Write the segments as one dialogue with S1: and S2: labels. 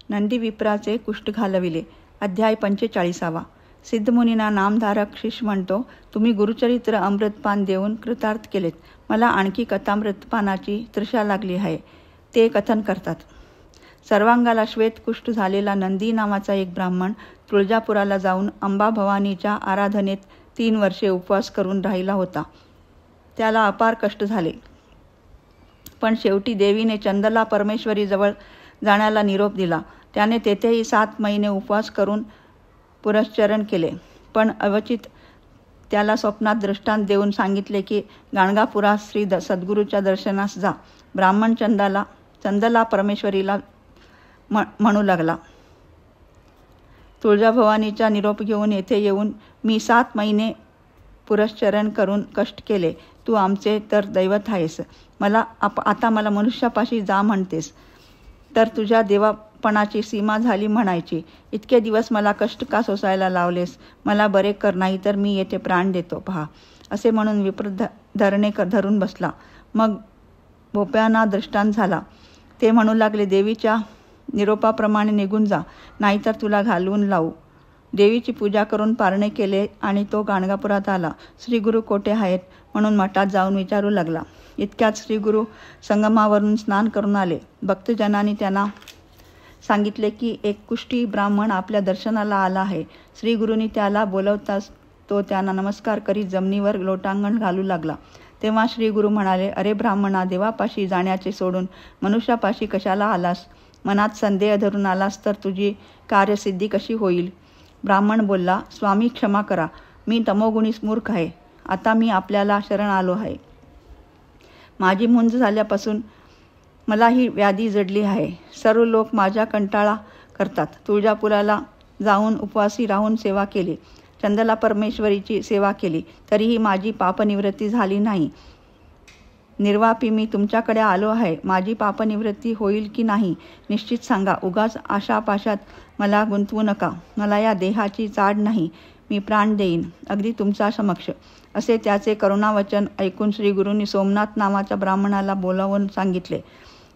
S1: नंदी विप्राचे कुष्ठ घालविले. अध्याय 45. सिद्धमुनींना नामधारक शिष्य म्हणतो, तुम्ही गुरुचरित्र अमृतपान देऊन कृतार्थ केलेत. मला आणखी कथामृतपानाची तृषा लागली आहे. ते कथन करतात. सर्वांगाला श्वेत कुष्ठ झालेला नंदी नावाचा एक ब्राह्मण तुळजापुराला जाऊन अंबा भवानीच्या आराधनेत 3 वर्षे उपवास करून राहिला होता. त्याला अपार कष्ट झाले. पण शेवटी देवीने चंदला परमेश्वरीजवळ जाण्याला निरोप दिला. त्याने तेथेही 7 महिने उपवास करून पुरश्चरण केले. पण अवचित त्याला स्वप्नात दृष्टांत देऊन सांगितले की गाणगापुरात श्री सद्गुरूच्या दर्शनास जा. ब्राह्मण चंदला परमेश्वरीला म्हणू लागला, तुळजाभवानीचा निरोप घेऊन येथे येऊन मी 7 महिने पुरश्चरण करून कष्ट केले. तू आमचे तर दैवत आहेस. आता मला मनुष्यापाशी जा म्हणतेस तर तुझ्या देवापणाची सीमा झाली म्हणायची. इतके दिवस मला कष्ट का सोसायला लावलेस? मला बरे कर, नाही तर मी येथे प्राण देतो पहा. असे म्हणून विप्र धरणे धरून बसला. मग भोप्यांना दृष्टांत झाला. ते म्हणू लागले, देवीच्या निरोपाप्रमाणे निघून जा, नाहीतर तुला घालवून लावू. देवीची पूजा करून पारणे केले आणि तो गाणगापुरात आला. श्रीगुरू कोठे आहेत म्हणून मठात जाऊन विचारू लागला. इतक्यात श्रीगुरू संगमावरून स्नान करून आले. भक्तजनांनी त्यांना सांगितले की एक कुष्ठी ब्राह्मण आपल्या दर्शनाला आला आहे. श्रीगुरूंनी त्याला बोलवताच तो त्यांना नमस्कार करीत जमिनीवर लोटांगण घालू लागला. तेव्हा श्रीगुरू म्हणाले, अरे ब्राह्मणा, देवापाशी जाण्याचे सोडून मनुष्यापाशी कशाला आलास? मनात संदेह धरून आलास तर तुझी कार्यसिद्धी कशी होईल? ब्राह्मण बोलला, स्वामी क्षमा करा, मी तमोगुणी मूर्ख आहे. आता मी आपल्याला शरण आलो आहे. माझी मुंज झाल्यापासून मला ही व्याधी जडली आहे. सर्व लोक माझ्या कंटाळा करतात. तुळजापुराला जाऊन उपवासी राहून सेवा केली, चंदला परमेश्वरीची सेवा केली, तरीही माझी पापनिवृत्ती झाली नाही. निर्वापी मी तुमच्याकडे आलो आहे. माझी पापनिवृत्ती होईल की नाही निश्चित सांगा. उगाच आशापाशात मला गुंतवू नका. मला या देहाची चाड नाही. मी प्राण देईन अगदी तुमच्या समक्ष. असे त्याचे करुणावचन ऐकून श्रीगुरूंनी सोमनाथ नावाच्या ब्राह्मणाला बोलावून सांगितले,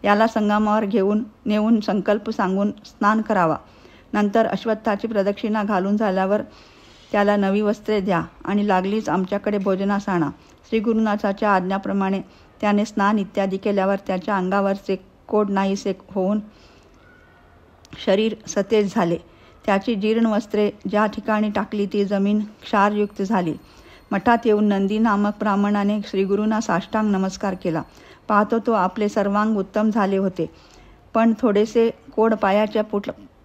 S1: याला संगमावर नेऊन संकल्प सांगून स्नान करावा. नंतर अश्वत्थाची प्रदक्षिणा घालून झाल्यावर त्याला नवी वस्त्रे द्या आणि लागलीच आमच्याकडे भोजनास आणा. श्रीगुरुनाथाच्या आज्ञाप्रमाणे त्याने स्नान इत्यादी केल्यावर त्याच्या अंगावरचे कोड नाहीसे होऊन शरीर सतेज झाले. त्याची जीर्ण वस्त्रे ज्या ठिकाणी टाकली ती जमीन क्षारयुक्त झाली. मठात येऊन नंदी नामक ब्राह्मणाने श्रीगुरूंना साष्टांग नमस्कार केला. पाहतो तो आपले सर्वांग उत्तम झाले होते. पण थोडेसे कोड पायाच्या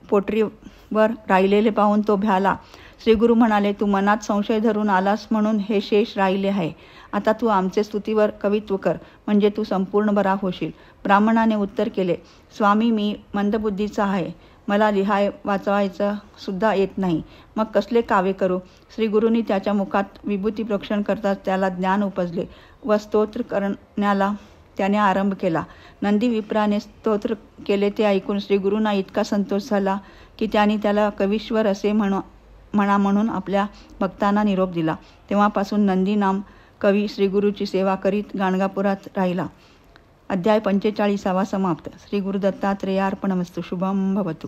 S1: पोटरीवर राहिलेले पाहून तो भ्याला. श्रीगुरू म्हणाले, तू मनात संशय धरून आलास म्हणून हे शेष राहिले आहे. आता तू आमचे स्तुतीवर कवित्व कर, म्हणजे तू संपूर्ण बरा होशील. ब्राह्मणाने उत्तर केले, स्वामी, मी मंदबुद्धीचा आहे. मला लिहाय वाचवायचं सुद्धा येत नाही. मग कसले काव्य करू? श्रीगुरूंनी त्याच्या मुखात विभूती प्रोक्षण करताच त्याला ज्ञान उपजले व स्तोत्र करण्याला त्याने आरंभ केला. नंदी विप्राने स्तोत्र केले ते ऐकून श्रीगुरूंना इतका संतोष झाला की त्यांनी त्याला कवीश्वर असे म्हणा म्हणून आपल्या भक्तांना निरोप दिला. तेव्हापासून नंदी नाम कवी श्रीगुरूची सेवा करीत गाणगापुरात राहिला. अध्याय 45 समाप्त. श्री गुरुदत्तात्रेयार्पणमस्तु. शुभम भवतु.